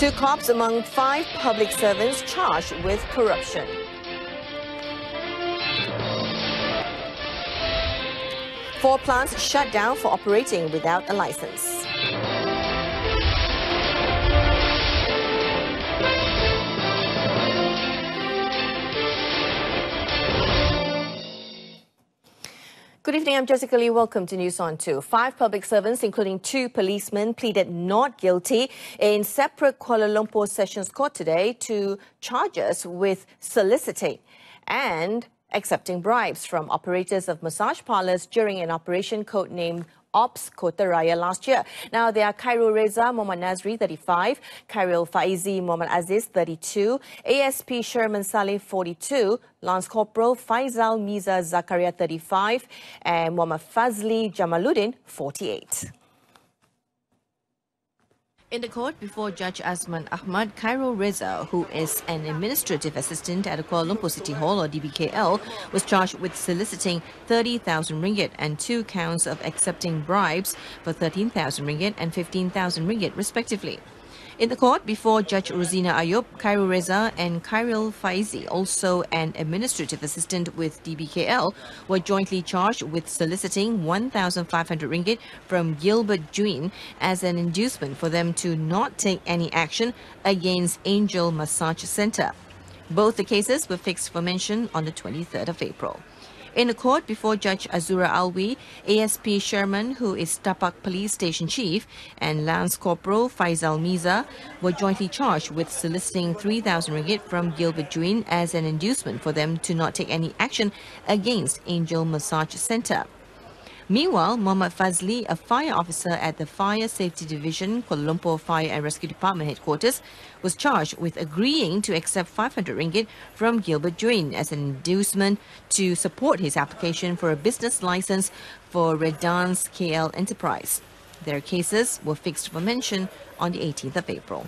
2 cops among 5 public servants charged with corruption. Four plants shut down for operating without a license. Good evening, I'm Jessica Lee. Welcome to News on 2. 5 public servants, including 2 policemen, pleaded not guilty in separate Kuala Lumpur Sessions Court today to charges with soliciting and accepting bribes from operators of massage parlours during an operation codenamed Ops Kota Raya last year. Now, they are Khairul Reza Muhammad Nazri, 35, Khairul Faizi Muhammad Aziz, 32, ASP Sherman Saleh, 42, Lance Corporal Faizal Miza Zakaria, 35, and Muhammad Fazli Jamaluddin, 48. In the court before Judge Azman Ahmad, Khairul Reza, who is an administrative assistant at the Kuala Lumpur City Hall or DBKL, was charged with soliciting 30,000 ringgit and 2 counts of accepting bribes for 13,000 ringgit and 15,000 ringgit respectively. In the court before Judge Rosina Ayub, Khairul Reza and Khairul Faizi, also an administrative assistant with DBKL, were jointly charged with soliciting 1,500 ringgit from Gilbert Juin as an inducement for them to not take any action against Angel Massage Centre. Both the cases were fixed for mention on the 23rd of April. In the court before Judge Azura Alwi, ASP Sherman, who is Tapak Police Station Chief, and Lance Corporal Faizal Miza were jointly charged with soliciting 3,000 ringgit from Gilbert Juin as an inducement for them to not take any action against Angel Massage Centre. Meanwhile, Muhammad Fazli, a fire officer at the Fire Safety Division, Kuala Lumpur Fire and Rescue Department headquarters, was charged with agreeing to accept 500 ringgit from Gilbert Juin as an inducement to support his application for a business license for Redans KL Enterprise. Their cases were fixed for mention on the 18th of April.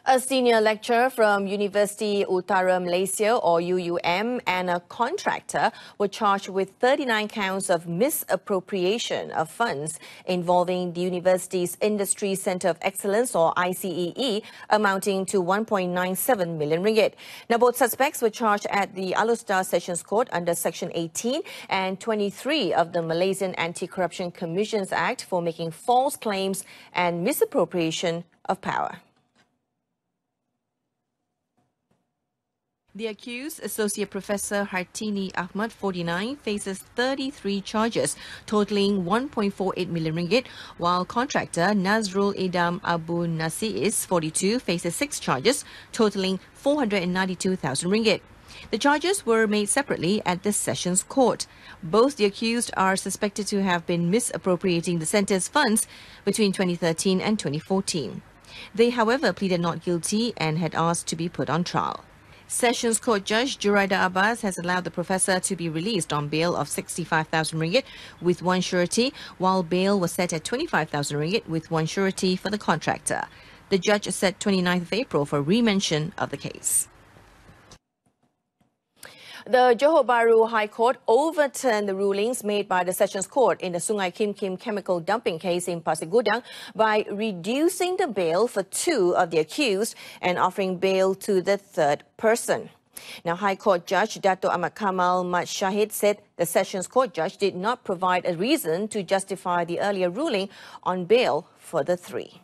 A senior lecturer from University Utara Malaysia or UUM and a contractor were charged with 39 counts of misappropriation of funds involving the university's Industry Centre of Excellence or ICEE amounting to 1.97 million ringgit. Now, both suspects were charged at the Alustar Sessions Court under Section 18 and 23 of the Malaysian Anti-Corruption Commissions Act for making false claims and misappropriation of power. The accused, Associate Professor Hartini Ahmad, 49, faces 33 charges totaling 1.48 million ringgit, while contractor Nazrul Idam Abu Nasiis, 42, faces 6 charges totaling 492,000 ringgit. The charges were made separately at the Sessions Court. Both the accused are suspected to have been misappropriating the centre's funds between 2013 and 2014. They, however, pleaded not guilty and had asked to be put on trial. Sessions Court Judge Juraida Abbas has allowed the professor to be released on bail of 65,000 ringgit with 1 surety, while bail was set at 25,000 ringgit with 1 surety for the contractor. The judge set 29th of April for remention of the case. The Johor Bahru High Court overturned the rulings made by the Sessions Court in the Suna Kim Kim chemical dumping case in Pasir Gudang by reducing the bail for 2 of the accused and offering bail to the 3rd person. Now, High Court Judge Dato Ahmad Kamal Mat Shahid said the Sessions Court judge did not provide a reason to justify the earlier ruling on bail for the 3.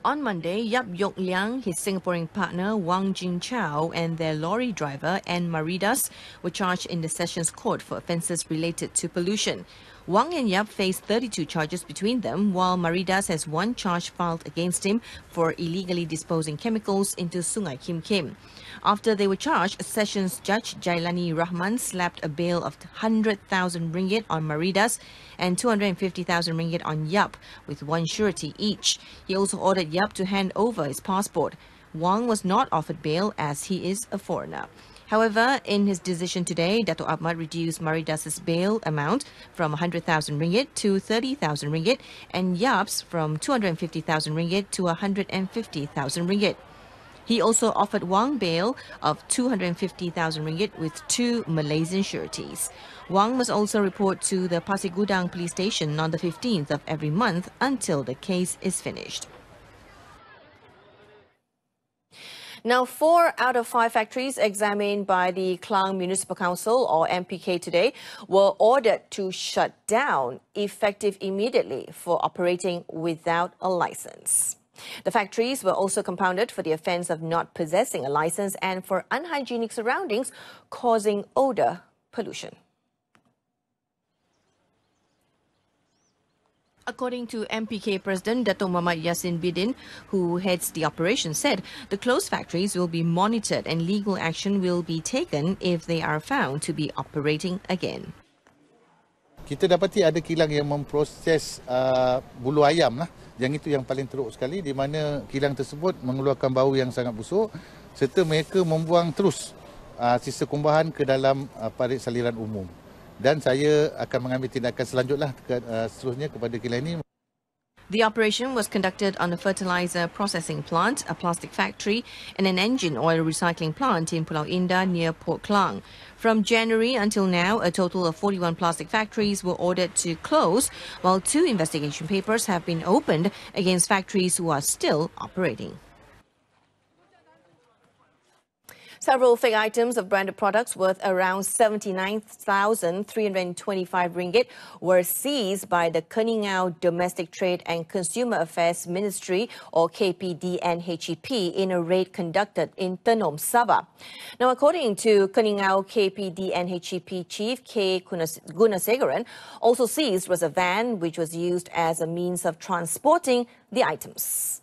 On Monday, Yap Yok Liang, his Singaporean partner Wang Jing Chow and their lorry driver Ann Maridas were charged in the Sessions Court for offences related to pollution. Wang and Yap faced 32 charges between them, while Maridas has 1 charge filed against him for illegally disposing chemicals into Sungai Kim Kim. After they were charged, Sessions Judge Jailani Rahman slapped a bail of 100,000 ringgit on Maridas and 250,000 ringgit on Yap, with 1 surety each. He also ordered Yap to hand over his passport. Wang was not offered bail as he is a foreigner. However, in his decision today, Dato Ahmad reduced Maridas's bail amount from 100,000 ringgit to 30,000 ringgit and Yap's from 250,000 ringgit to 150,000 ringgit. He also offered Wang bail of 250,000 ringgit with 2 Malaysian sureties. Wang must also report to the Pasir Gudang police station on the 15th of every month until the case is finished. Now, 4 out of 5 factories examined by the Klang Municipal Council, or MPK, today were ordered to shut down, effective immediately, for operating without a license. The factories were also compounded for the offence of not possessing a license and for unhygienic surroundings causing odour pollution. According to MPK President Dato' Muhammad Yassin Bidin, who heads the operation, said the closed factories will be monitored and legal action will be taken if they are found to be operating again. Kita dapati ada kilang yang memproses bulu ayam lah. Yang itu yang paling teruk sekali, di mana kilang tersebut mengeluarkan bau yang sangat busuk serta mereka membuang terus sisa kumbahan ke dalam parit saliran umum. Dan saya akan mengambil tindakan seterusnya kepada kilang ini. The operation was conducted on a fertilizer processing plant, a plastic factory, and an engine oil recycling plant in Pulau Indah near Port Klang. From January until now, a total of 41 plastic factories were ordered to close, while 2 investigation papers have been opened against factories who are still operating. Several fake items of branded products worth around 79,325 ringgit were seized by the Keningau Domestic Trade and Consumer Affairs Ministry, or KPDNHEP, in a raid conducted in Tenom, Sabah. Now, according to Keningau KPDNHEP Chief K. Gunasegaran, also seized was a van which was used as a means of transporting the items.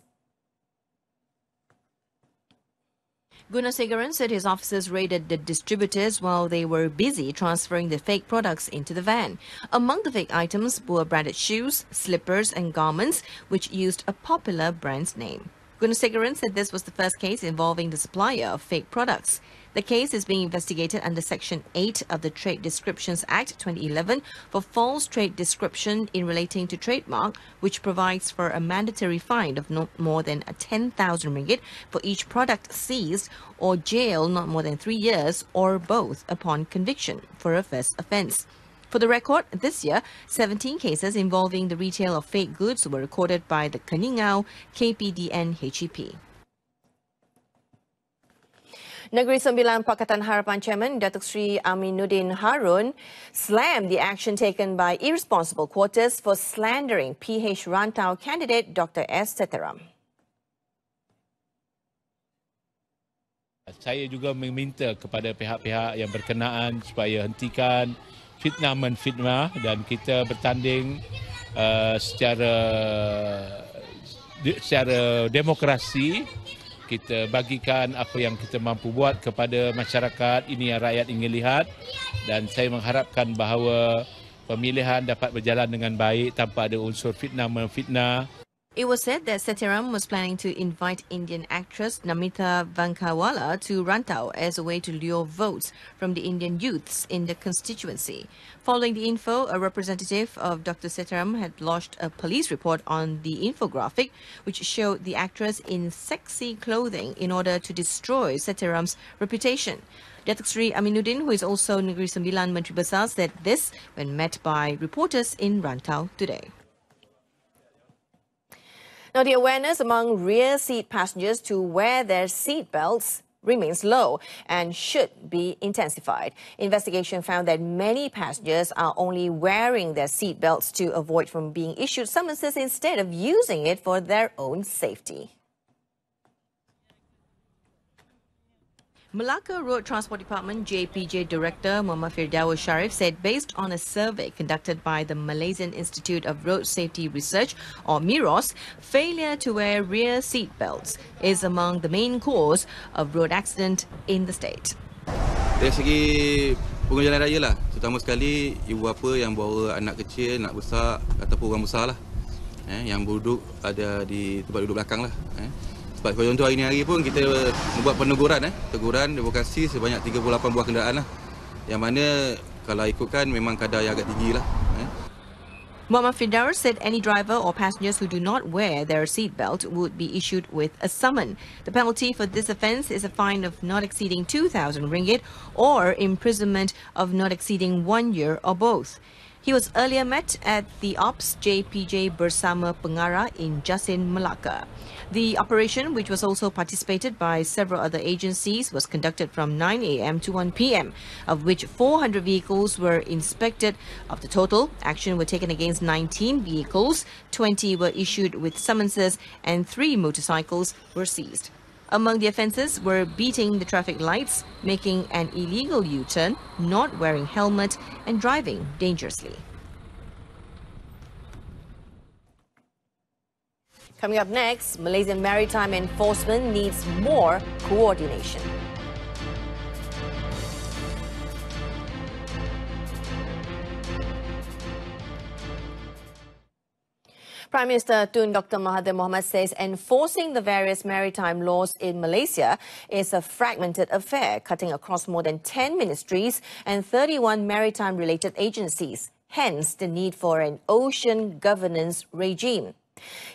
Gunasegaran said his officers raided the distributors while they were busy transferring the fake products into the van. Among the fake items were branded shoes, slippers and garments which used a popular brand's name. Gunasegaran said this was the first case involving the supplier of fake products. The case is being investigated under Section 8 of the Trade Descriptions Act 2011 for false trade description in relating to trademark, which provides for a mandatory fine of not more than 10,000 ringgit for each product seized, or jail not more than 3 years, or both upon conviction for a first offence. For the record, this year, 17 cases involving the retail of fake goods were recorded by the Keningau KPDNHEP. Negeri Sembilan Pakatan Harapan Chairman Datuk Seri Aminuddin Harun slammed the action taken by irresponsible quarters for slandering PH Rantau candidate Dr. S. Setheram. Saya juga meminta kepada pihak-pihak yang berkenaan supaya hentikan fitnah-menfitnah dan kita bertanding secara demokrasi. Kita bagikan apa yang kita mampu buat kepada masyarakat, ini yang rakyat ingin lihat, dan saya mengharapkan bahawa pemilihan dapat berjalan dengan baik tanpa ada unsur fitnah-menfitnah. It was said that Setheram was planning to invite Indian actress Namita Vankawala to Rantau as a way to lure votes from the Indian youths in the constituency. Following the info, a representative of Dr. Setheram had lodged a police report on the infographic, which showed the actress in sexy clothing in order to destroy Setheram's reputation. Datuk Seri Aminuddin, who is also Negeri Sembilan Menteri Besar, said this when met by reporters in Rantau today. Now, the awareness among rear seat passengers to wear their seat belts remains low and should be intensified. Investigation found that many passengers are only wearing their seat belts to avoid from being issued summonses instead of using it for their own safety. Malacca Road Transport Department JPJ Director Muhammad Firdaus Sharif said based on a survey conducted by the Malaysian Institute of Road Safety Research, or MIROS, failure to wear rear seat belts is among the main cause of road accident in the state. Dari segi pengguna jalan raya lah, terutama sekali ibu bapa yang bawa anak kecil, anak besar ataupun orang besar lah, yang duduk ada di tempat duduk belakang lah. Sebab contoh hari pun kita membuat peneguran, teguran advokasi sebanyak 38 buah kenderaan lah. Yang mana kalau ikutkan memang kadar yang agak tinggi lah. Muhammad Firdaus said any driver or passengers who do not wear their seatbelt would be issued with a summon. The penalty for this offence is a fine of not exceeding 2,000 ringgit or imprisonment of not exceeding 1 year or both. He was earlier met at the Ops JPJ Bersama Pengarah in Yassin, Malacca. The operation, which was also participated by several other agencies, was conducted from 9 a.m. to 1 p.m., of which 400 vehicles were inspected. Of the total, action were taken against 19 vehicles, 20 were issued with summonses, and 3 motorcycles were seized. Among the offences were beating the traffic lights, making an illegal U-turn, not wearing helmet, and driving dangerously. Coming up next, Malaysian maritime enforcement needs more coordination. Prime Minister Tun Dr. Mahathir Mohamad says enforcing the various maritime laws in Malaysia is a fragmented affair, cutting across more than 10 ministries and 31 maritime-related agencies, hence the need for an ocean governance regime.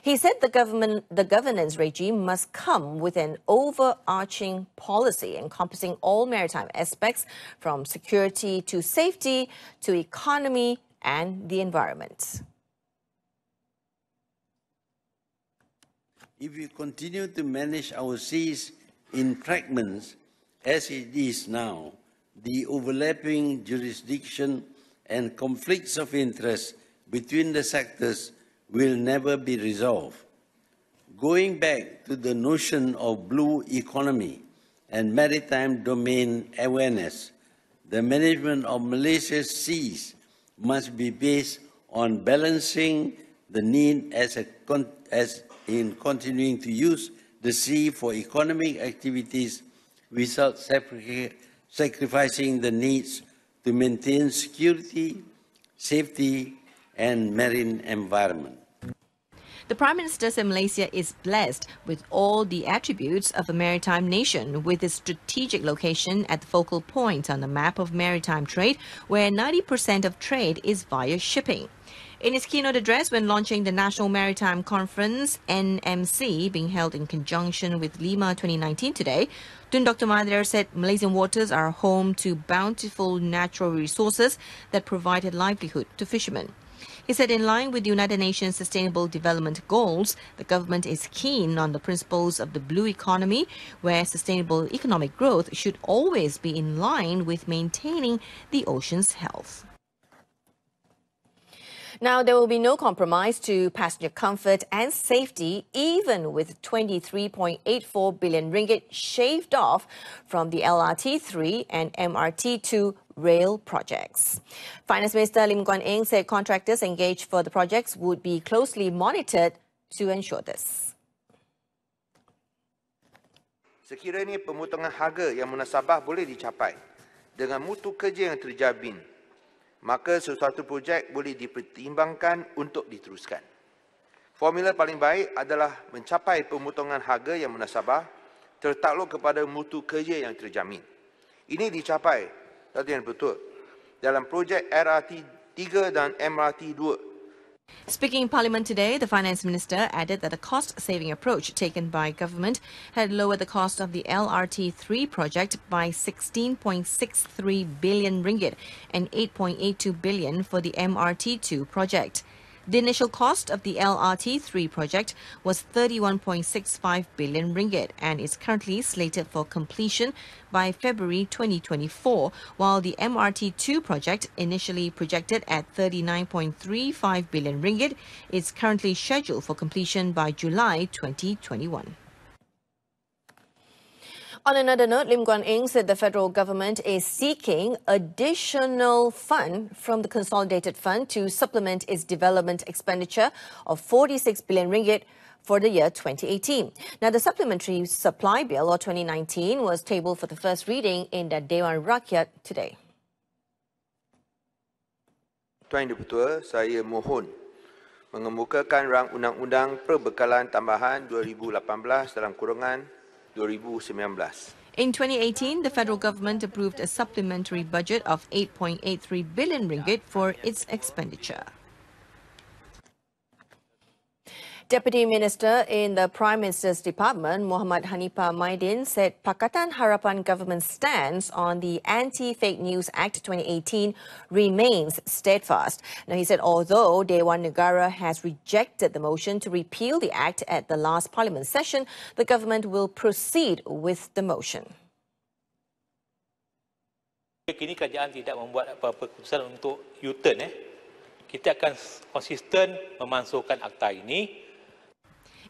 He said the governance regime must come with an overarching policy encompassing all maritime aspects, from security to safety to economy and the environment. If we continue to manage our seas in fragments as it is now, the overlapping jurisdiction and conflicts of interest between the sectors will never be resolved. Going back to the notion of blue economy and maritime domain awareness, the management of Malaysia's seas must be based on balancing the need in continuing to use the sea for economic activities without sacrificing the needs to maintain security, safety, and marine environment. The Prime Minister said Malaysia is blessed with all the attributes of a maritime nation, with its strategic location at the focal point on the map of maritime trade, where 90% of trade is via shipping. In his keynote address when launching the National Maritime Conference, NMC, being held in conjunction with Lima 2019 today, Tun Dr. Mahathir said Malaysian waters are home to bountiful natural resources that provide a livelihood to fishermen. He said in line with the United Nations Sustainable Development Goals, the government is keen on the principles of the blue economy, where sustainable economic growth should always be in line with maintaining the ocean's health. Now, there will be no compromise to passenger comfort and safety, even with 23.84 billion ringgit shaved off from the LRT3 and MRT2 rail projects. Finance Minister Lim Guan Eng said contractors engaged for the projects would be closely monitored to ensure this. Sekiranya pemotongan harga yang munasabah boleh dicapai dengan mutu kerja yang terjamin, maka sesuatu projek boleh dipertimbangkan untuk diteruskan. Formula paling baik adalah mencapai pemotongan harga yang munasabah tertakluk kepada mutu kerja yang terjamin. Ini dicapai, satu yang betul, dalam projek LRT3 dan MRT2. Speaking in Parliament today, the Finance Minister added that the cost-saving approach taken by government had lowered the cost of the LRT3 project by 16.63 billion ringgit and 8.82 billion for the MRT2 project. The initial cost of the LRT3 project was 31.65 billion ringgit and is currently slated for completion by February 2024, while the MRT2 project, initially projected at 39.35 billion ringgit, is currently scheduled for completion by July 2021. On another note, Lim Guan Eng said the federal government is seeking additional fund from the Consolidated Fund to supplement its development expenditure of 46 billion ringgit for the year 2018. Now, the Supplementary Supply Bill, or 2019, was tabled for the first reading in the Dewan Rakyat today. Tuan Yang Dipertua, saya mohon mengemukakan rang undang-undang perbekalan tambahan 2018 dalam kurungan 2019. In 2018, the federal government approved a supplementary budget of 8.83 billion ringgit for its expenditure. Deputy Minister in the Prime Minister's Department, Muhammad Muhyiddin, said Pakatan Harapan government's stance on the Anti-Fake News Act 2018 remains steadfast. Now, he said although Dewan Negara has rejected the motion to repeal the act at the last parliament session, the government will proceed with the motion. Kini kerajaan tidak membuat apa-apa keputusan untuk U-turn. Kita akan konsisten memansuhkan akta ini.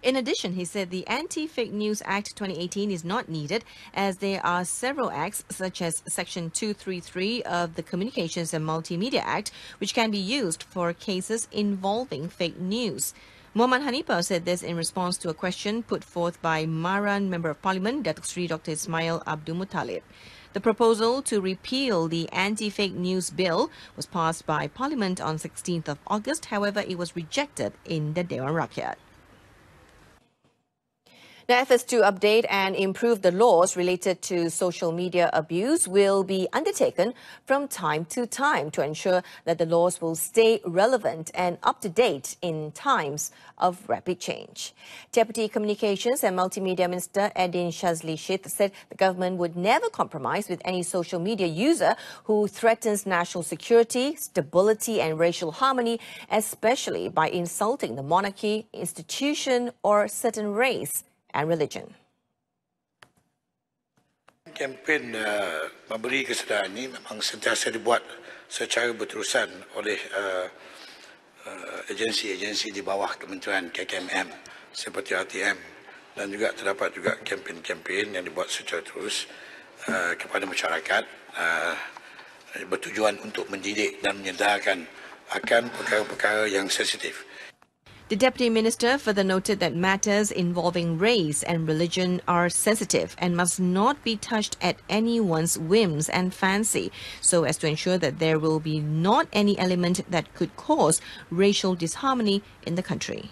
In addition, he said the Anti-Fake News Act 2018 is not needed as there are several acts such as Section 233 of the Communications and Multimedia Act which can be used for cases involving fake news. Muhammad Hanipa said this in response to a question put forth by Maran Member of Parliament, Datuk Seri Dr. Ismail Abdul Muttalib. The proposal to repeal the Anti-Fake News Bill was passed by Parliament on 16th of August. However, it was rejected in the Dewan Rakyat. Now, efforts to update and improve the laws related to social media abuse will be undertaken from time to time to ensure that the laws will stay relevant and up to date in times of rapid change. Deputy Communications and Multimedia Minister Edin Shazli Shith said the government would never compromise with any social media user who threatens national security, stability and racial harmony, especially by insulting the monarchy, institution or certain race and religion. Kempen memberi kesedaran ini memang sentiasa dibuat secara berterusan oleh agensi-agensi di bawah Kementerian KKMM seperti RTM dan juga terdapat juga kempen-kempen yang dibuat secara terus kepada masyarakat bertujuan untuk mendidik dan menyedarkan akan perkara-perkara yang sensitif. The Deputy Minister further noted that matters involving race and religion are sensitive and must not be touched at anyone's whims and fancy, so as to ensure that there will be not any element that could cause racial disharmony in the country.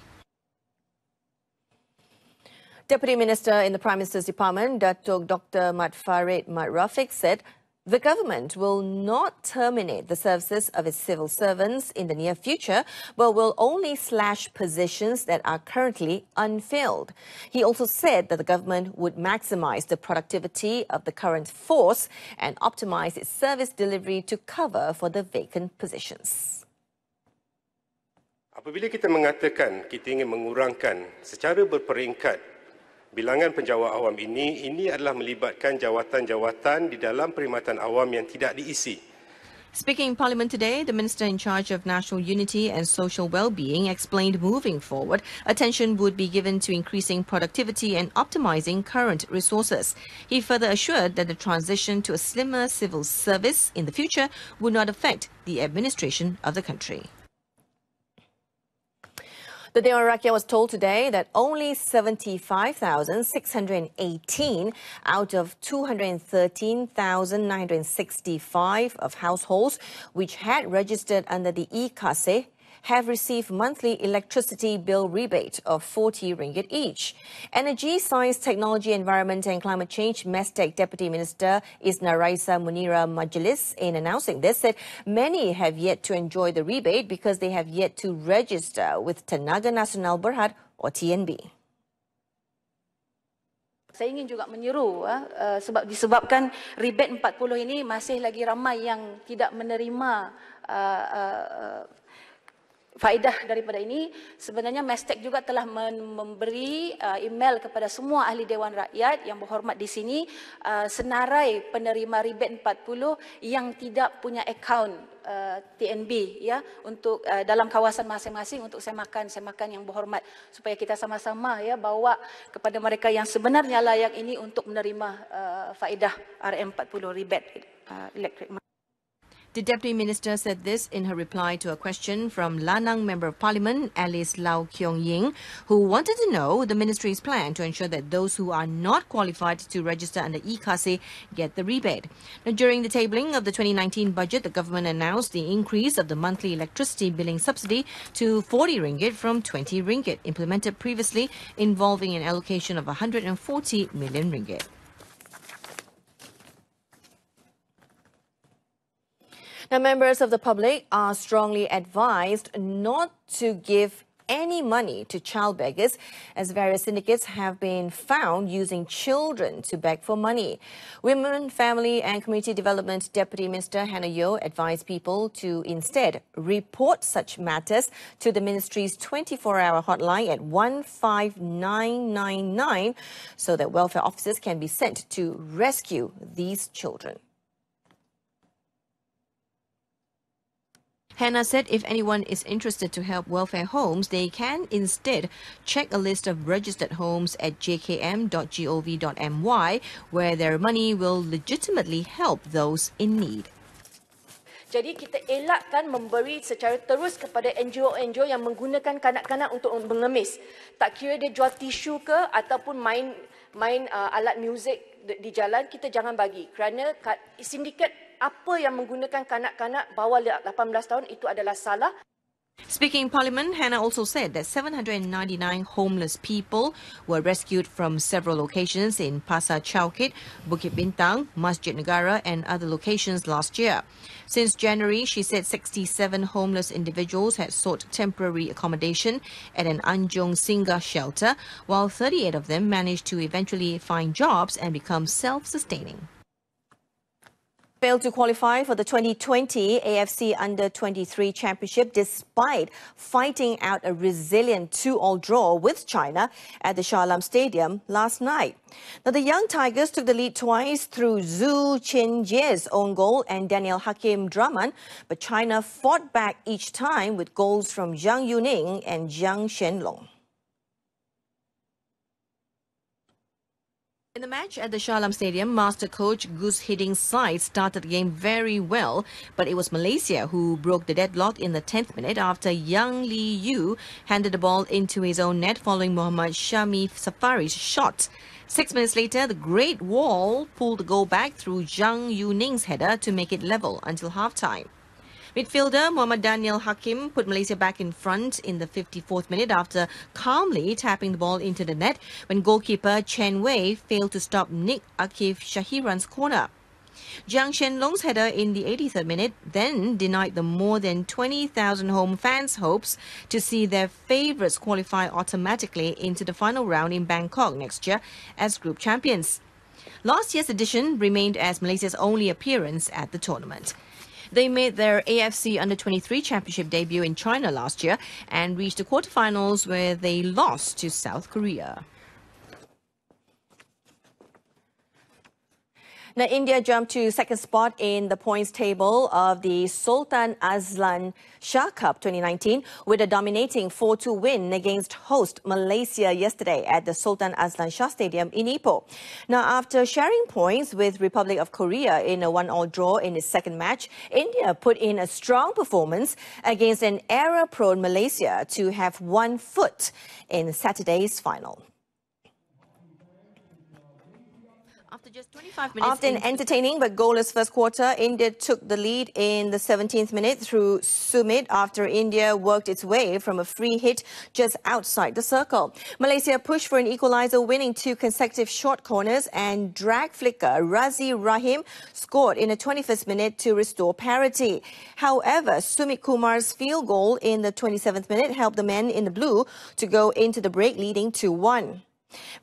Deputy Minister in the Prime Minister's Department, Dr. Mat Farid Mat Rafiq, said the government will not terminate the services of its civil servants in the near future, but will only slash positions that are currently unfilled. He also said that the government would maximize the productivity of the current force and optimize its service delivery to cover for the vacant positions. Apabila kita mengatakan kita ingin mengurangkan secara berperingkat bilangan penjawat awam ini adalah melibatkan jawatan-jawatan di dalam perkhidmatan awam yang tidak diisi. Speaking in Parliament today, the Minister in charge of National Unity and Social Wellbeing explained moving forward, attention would be given to increasing productivity and optimizing current resources. He further assured that the transition to a slimmer civil service in the future would not affect the administration of the country. The Dewan Rakyat was told today that only 75,618 out of 213,965 of households which had registered under the e-Kase have received monthly electricity bill rebate of 40 ringgit each. Energy, Science, Technology, Environment and Climate Change Mestek Deputy Minister Isna Raisa Munira Majlis, in announcing this, said many have yet to enjoy the rebate because they have yet to register with Tenaga Nasional Berhad or TNB. Saya ingin juga menyeru sebab disebabkan rebate 40 ini masih lagi ramai yang tidak menerima faedah daripada ini. Sebenarnya Mestek juga telah memberi email kepada semua ahli Dewan Rakyat yang berhormat di sini, senarai penerima rebate 40 yang tidak punya akaun TNB ya, untuk dalam kawasan masing-masing untuk semakan yang berhormat, supaya kita sama-sama ya bawa kepada mereka yang sebenarnya layak ini untuk menerima faedah RM40 rebate elektrik. The Deputy Minister said this in her reply to a question from Lanang Member of Parliament Alice Lau Kyong Ying, who wanted to know the Ministry's plan to ensure that those who are not qualified to register under e-Kase get the rebate. Now, during the tabling of the 2019 budget, the government announced the increase of the monthly electricity billing subsidy to 40 ringgit from 20 ringgit, implemented previously, involving an allocation of 140 million ringgit. Now, members of the public are strongly advised not to give any money to child beggars, as various syndicates have been found using children to beg for money. Women, Family and Community Development Deputy Minister Hannah Yeoh advised people to instead report such matters to the ministry's 24-hour hotline at 15999 so that welfare officers can be sent to rescue these children. Hannah said if anyone is interested to help welfare homes, they can instead check a list of registered homes at jkm.gov.my, where their money will legitimately help those in need. Jadi kita elakkan memberi secara terus kepada NGO-NGO yang menggunakan kanak-kanak untuk mengemis. Tak kira dia jual tisu ke ataupun main alat muzik di jalan, kita jangan bagi. Kerana sindiket apa yang menggunakan kanak-kanak bawah 18 tahun itu adalah salah. Speaking in Parliament, Hannah also said that 799 homeless people were rescued from several locations in Pasar Chowkit, Bukit Bintang, Masjid Negara and other locations last year. Since January, she said 67 homeless individuals had sought temporary accommodation at an Anjong Singgah shelter, while 38 of them managed to eventually find jobs and become self-sustaining. Failed to qualify for the 2020 AFC Under-23 Championship despite fighting out a resilient 2-all draw with China at the Shah Stadium last night. Now, the young Tigers took the lead twice through Zhu Qianjie's own goal and Daniel Hakim Draman, but China fought back each time with goals from Zhang Yuning and Jiang Shenlong. In the match at the Shah Stadium, master coach Gus Hidding's side started the game very well, but it was Malaysia who broke the deadlock in the 10th minute after Yang Lee Yu handed the ball into his own net following Muhammad Shami Safari's shot. 6 minutes later, the Great Wall pulled the goal back through Zhang Yuning's header to make it level until half-time. Midfielder Muhammad Daniel Hakim put Malaysia back in front in the 54th minute after calmly tapping the ball into the net when goalkeeper Chen Wei failed to stop Nick Akif Shahiran's corner. Jiang Shenlong's header in the 83rd minute then denied the more than 20,000 home fans' hopes to see their favourites qualify automatically into the final round in Bangkok next year as group champions. Last year's edition remained as Malaysia's only appearance at the tournament. They made their AFC Under-23 Championship debut in China last year and reached the quarterfinals where they lost to South Korea. Now, India jumped to second spot in the points table of the Sultan Azlan Shah Cup 2019 with a dominating 4-2 win against host Malaysia yesterday at the Sultan Azlan Shah Stadium in Ipoh. Now, after sharing points with Republic of Korea in a 1-all draw in its second match, India put in a strong performance against an error-prone Malaysia to have one foot in Saturday's final. After an entertaining but goalless first quarter, India took the lead in the 17th minute through Sumit after India worked its way from a free hit just outside the circle. Malaysia pushed for an equaliser, winning 2 consecutive short corners, and drag flicker Razi Rahim scored in the 21st minute to restore parity. However, Sumit Kumar's field goal in the 27th minute helped the men in the blue to go into the break leading 2-1.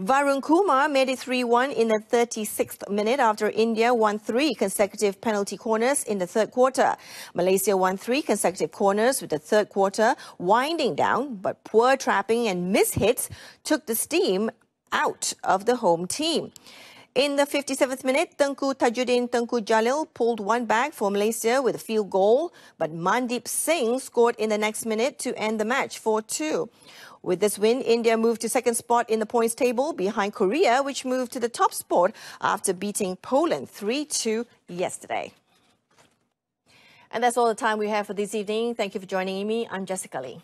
Varun Kumar made it 3-1 in the 36th minute after India won 3 consecutive penalty corners in the third quarter. Malaysia won 3 consecutive corners with the third quarter winding down, but poor trapping and mishits took the steam out of the home team. In the 57th minute, Tengku Tajuddin Tengku Jalil pulled one back for Malaysia with a field goal, but Mandeep Singh scored in the next minute to end the match 4-2. With this win, India moved to second spot in the points table behind Korea, which moved to the top spot after beating Poland 3-2 yesterday. And that's all the time we have for this evening. Thank you for joining me. I'm Jessica Lee.